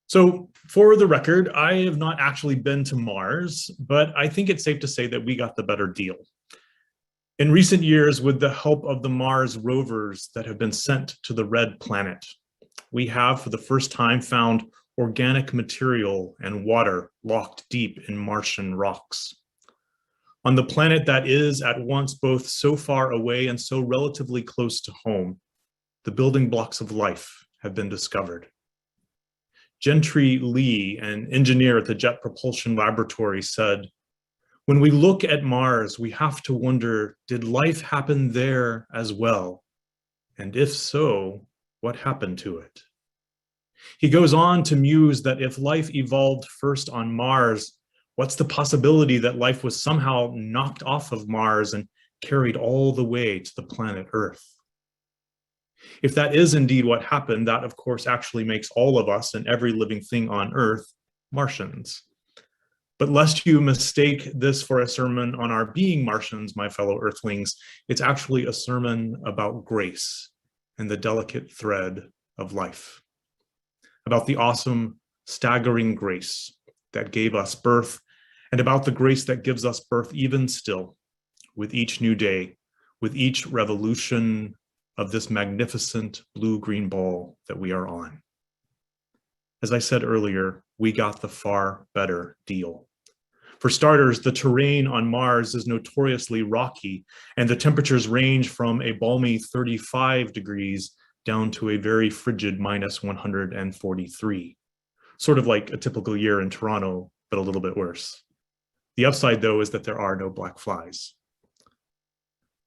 So, for the record, I have not actually been to Mars, but I think it's safe to say that we got the better deal. In recent years, with the help of the Mars rovers that have been sent to the Red Planet, we have for the first time found organic material and water locked deep in Martian rocks. On the planet that is at once both so far away and so relatively close to home, the building blocks of life have been discovered. Gentry Lee, an engineer at the Jet Propulsion Laboratory, said, "When we look at Mars, we have to wonder, did life happen there as well? And if so, what happened to it?" He goes on to muse that if life evolved first on Mars, what's the possibility that life was somehow knocked off of Mars and carried all the way to the planet Earth? If that is indeed what happened, that of course actually makes all of us and every living thing on Earth Martians. But lest you mistake this for a sermon on our being Martians, my fellow Earthlings, it's actually a sermon about grace and the delicate thread of life, about the awesome, staggering grace that gave us birth, and about the grace that gives us birth even still, with each new day, with each revolution of this magnificent blue-green ball that we are on. As I said earlier, we got the far better deal. For starters, the terrain on Mars is notoriously rocky, and the temperatures range from a balmy 35 degrees down to a very frigid minus 143. Sort of like a typical year in Toronto, but a little bit worse. The upside, though, is that there are no black flies.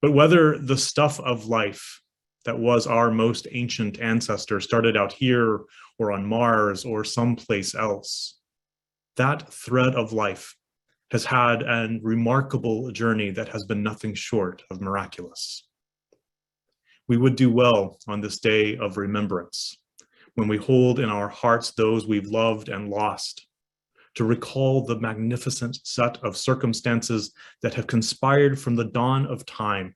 But whether the stuff of life that was our most ancient ancestor started out here or on Mars or someplace else, that thread of life has had a remarkable journey that has been nothing short of miraculous. We would do well on this day of remembrance, when we hold in our hearts those we've loved and lost, to recall the magnificent set of circumstances that have conspired from the dawn of time,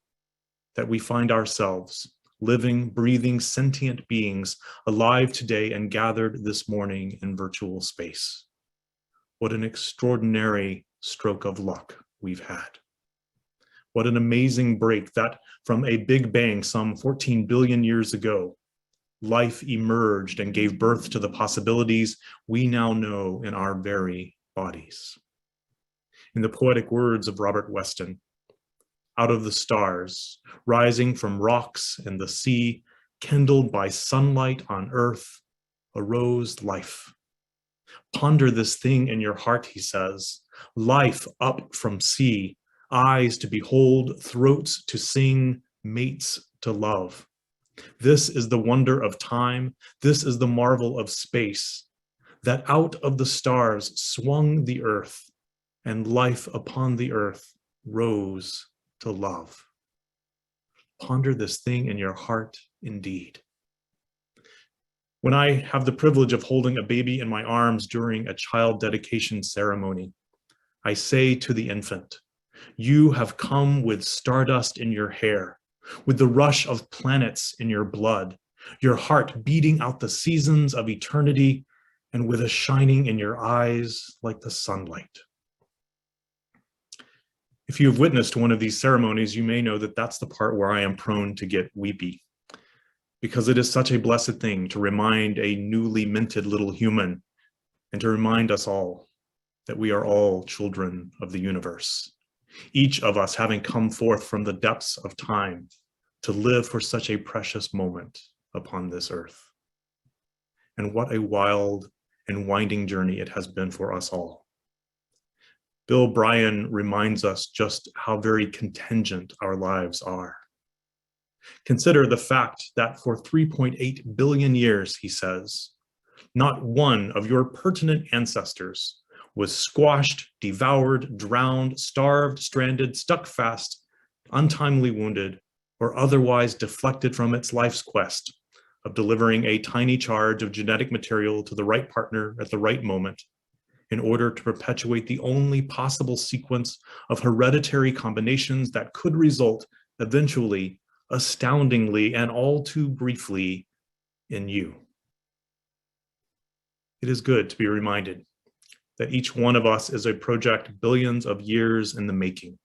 that we find ourselves living, breathing, sentient beings alive today and gathered this morning in virtual space. What an extraordinary stroke of luck we've had. What an amazing break that from a big bang some 14 billion years ago, life emerged and gave birth to the possibilities we now know in our very bodies. In the poetic words of Robert Weston, "Out of the stars, rising from rocks and the sea, kindled by sunlight on earth, arose life. Ponder this thing in your heart," he says, "life up from sea, eyes to behold, throats to sing, mates to love. This is the wonder of time, this is the marvel of space, that out of the stars swung the earth, and life upon the earth rose to love." Ponder this thing in your heart indeed. When I have the privilege of holding a baby in my arms during a child dedication ceremony, I say to the infant, "You have come with stardust in your hair, with the rush of planets in your blood, your heart beating out the seasons of eternity, and with a shining in your eyes like the sunlight." If you have witnessed one of these ceremonies, you may know that that's the part where I am prone to get weepy, because it is such a blessed thing to remind a newly minted little human and to remind us all that we are all children of the universe, each of us having come forth from the depths of time to live for such a precious moment upon this earth. And what a wild and winding journey it has been for us all. Bill Bryan reminds us just how very contingent our lives are. Consider the fact that for 3.8 billion years, he says, not one of your pertinent ancestors was squashed, devoured, drowned, starved, stranded, stuck fast, untimely wounded, or otherwise deflected from its life's quest of delivering a tiny charge of genetic material to the right partner at the right moment in order to perpetuate the only possible sequence of hereditary combinations that could result eventually, astoundingly, and all too briefly in you. It is good to be reminded that each one of us is a project billions of years in the making,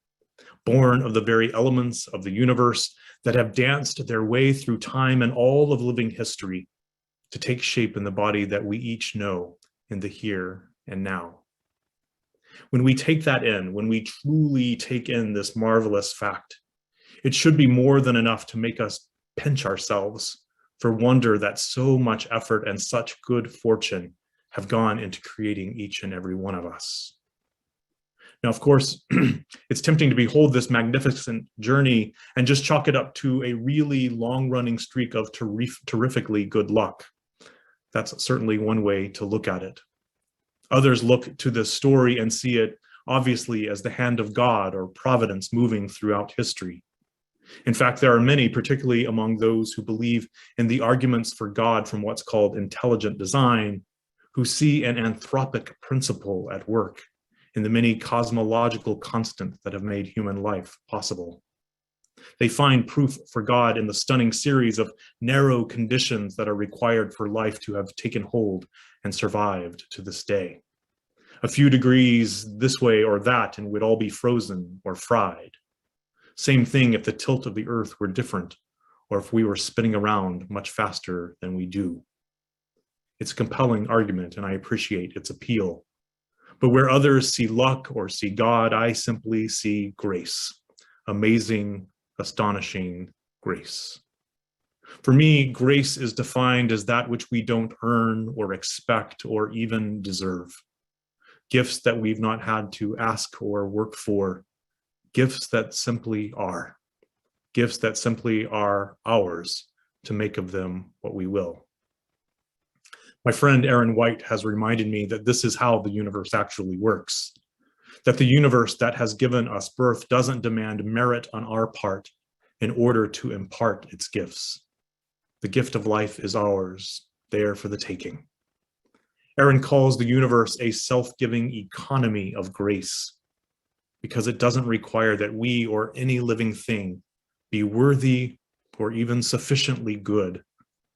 born of the very elements of the universe that have danced their way through time and all of living history to take shape in the body that we each know in the here and now. When we take that in, when we truly take in this marvelous fact, it should be more than enough to make us pinch ourselves for wonder that so much effort and such good fortune have gone into creating each and every one of us. Now, of course, it's tempting to behold this magnificent journey and just chalk it up to a really long-running streak of terrifically good luck. That's certainly one way to look at it. Others look to this story and see it obviously as the hand of God or providence moving throughout history. In fact, there are many, particularly among those who believe in the arguments for God from what's called intelligent design, who see an anthropic principle at work in the many cosmological constants that have made human life possible. They find proof for God in the stunning series of narrow conditions that are required for life to have taken hold and survived to this day. A few degrees this way or that, and we'd all be frozen or fried. Same thing if the tilt of the earth were different, or if we were spinning around much faster than we do. It's a compelling argument, and I appreciate its appeal. But where others see luck or see God, I simply see grace. Amazing, astonishing grace. For me, grace is defined as that which we don't earn or expect or even deserve. Gifts that we've not had to ask or work for. Gifts that simply are. Gifts that simply are ours to make of them what we will. My friend Aaron White has reminded me that this is how the universe actually works. That the universe that has given us birth doesn't demand merit on our part in order to impart its gifts. The gift of life is ours, there for the taking. Aaron calls the universe a self-giving economy of grace, because it doesn't require that we or any living thing be worthy or even sufficiently good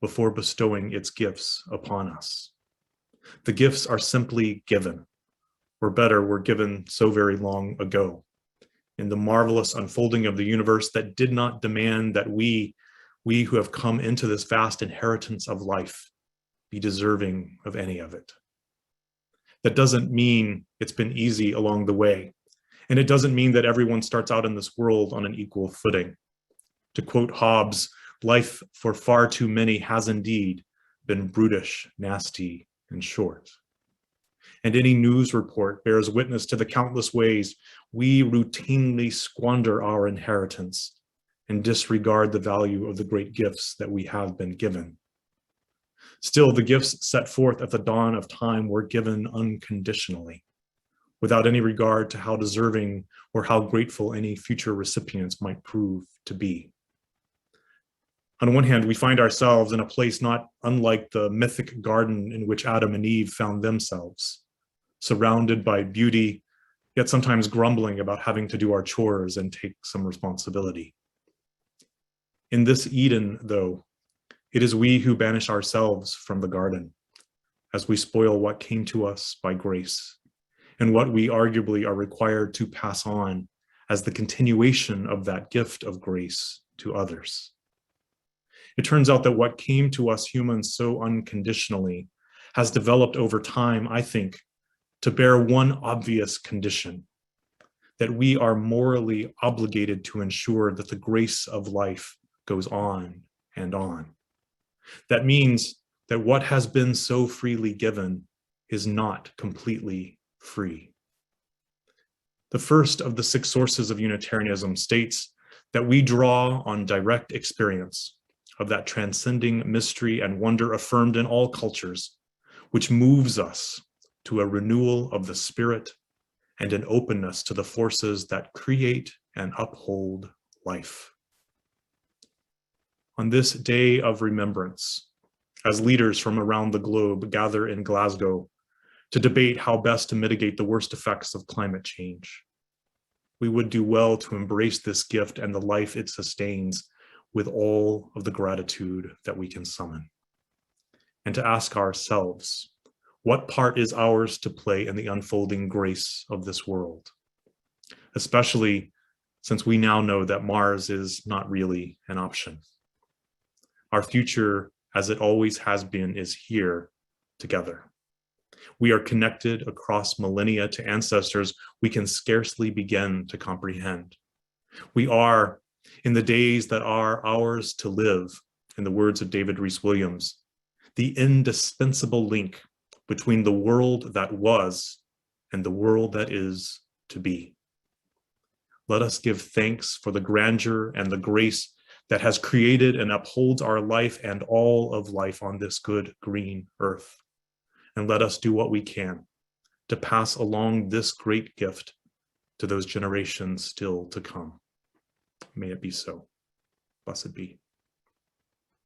before bestowing its gifts upon us. The gifts are simply given, or better, were given so very long ago, in the marvelous unfolding of the universe that did not demand that we who have come into this vast inheritance of life be deserving of any of it. That doesn't mean it's been easy along the way, and it doesn't mean that everyone starts out in this world on an equal footing. To quote Hobbes, life for far too many has indeed been brutish, nasty, and short. And any news report bears witness to the countless ways we routinely squander our inheritance and disregard the value of the great gifts that we have been given. Still, the gifts set forth at the dawn of time were given unconditionally, without any regard to how deserving or how grateful any future recipients might prove to be. On one hand, we find ourselves in a place not unlike the mythic garden in which Adam and Eve found themselves, surrounded by beauty, yet sometimes grumbling about having to do our chores and take some responsibility. In this Eden, though, it is we who banish ourselves from the garden, as we spoil what came to us by grace, and what we arguably are required to pass on as the continuation of that gift of grace to others. It turns out that what came to us humans so unconditionally has developed over time, I think, to bear one obvious condition, that we are morally obligated to ensure that the grace of life goes on and on. That means that what has been so freely given is not completely free. The first of the 6 sources of Unitarianism states that we draw on direct experience of that transcending mystery and wonder affirmed in all cultures, which moves us to a renewal of the spirit and an openness to the forces that create and uphold life. On this day of remembrance, as leaders from around the globe gather in Glasgow to debate how best to mitigate the worst effects of climate change, we would do well to embrace this gift and the life it sustains with all of the gratitude that we can summon, and to ask ourselves, What part is ours to play in the unfolding grace of this world? Especially since we now know that Mars is not really an option. Our future, as it always has been, is here together. We are connected across millennia to ancestors we can scarcely begin to comprehend. We are, in the days that are ours to live, in the words of David Rees Williams, the indispensable link between the world that was and the world that is to be. Let us give thanks for the grandeur and the grace that has created and upholds our life and all of life on this good green earth. And let us do what we can to pass along this great gift to those generations still to come. May it be so. Blessed be.